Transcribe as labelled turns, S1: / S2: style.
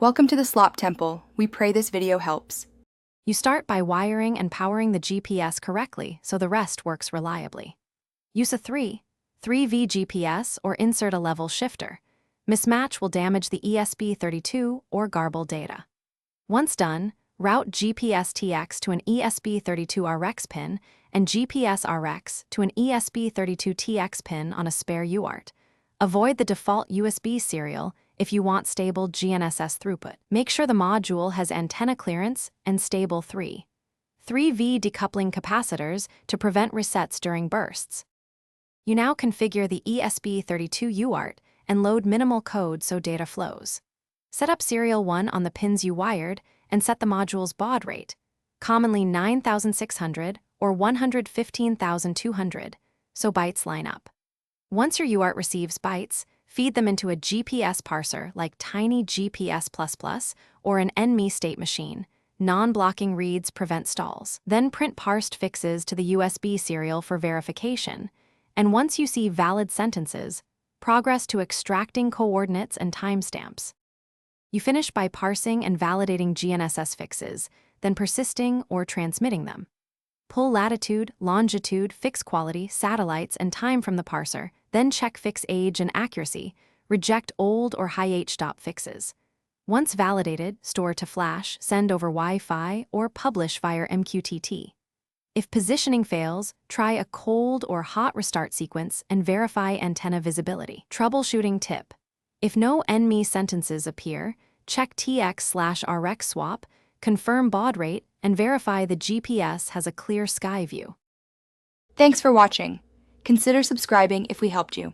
S1: Welcome to the Slop Temple. We pray this video helps.
S2: You start by wiring and powering the GPS correctly so the rest works reliably. Use a 3V GPS or insert a level shifter. Mismatch will damage the Esp32 or garble data. Once done, route GPS TX to an Esp32 RX pin and GPS RX to an Esp32 TX pin on a spare UART. Avoid the default USB serial if you want stable GNSS throughput. Make sure the module has antenna clearance and stable 3V decoupling capacitors to prevent resets during bursts. You now configure the Esp32 UART and load minimal code so data flows. Set up serial 1 on the pins you wired and set the module's baud rate, commonly 9600 or 115,200, so bytes line up. Once your UART receives bytes, feed them into a GPS parser like Tiny GPS++ or an NME state machine. Non-blocking reads prevent stalls. Then print parsed fixes to the USB serial for verification. And once you see valid sentences, progress to extracting coordinates and timestamps. You finish by parsing and validating GNSS fixes, then persisting or transmitting them. Pull latitude, longitude, fix quality, satellites, and time from the parser, then check fix age and accuracy. Reject old or high H-stop fixes. Once validated, store to flash, send over Wi-Fi, or publish via MQTT. If positioning fails, try a cold or hot restart sequence and verify antenna visibility. Troubleshooting tip: if no NME sentences appear, check TX/RX swap, confirm baud rate, and verify the GPS has a clear sky view.
S1: Thanks for watching. Consider subscribing if we helped you.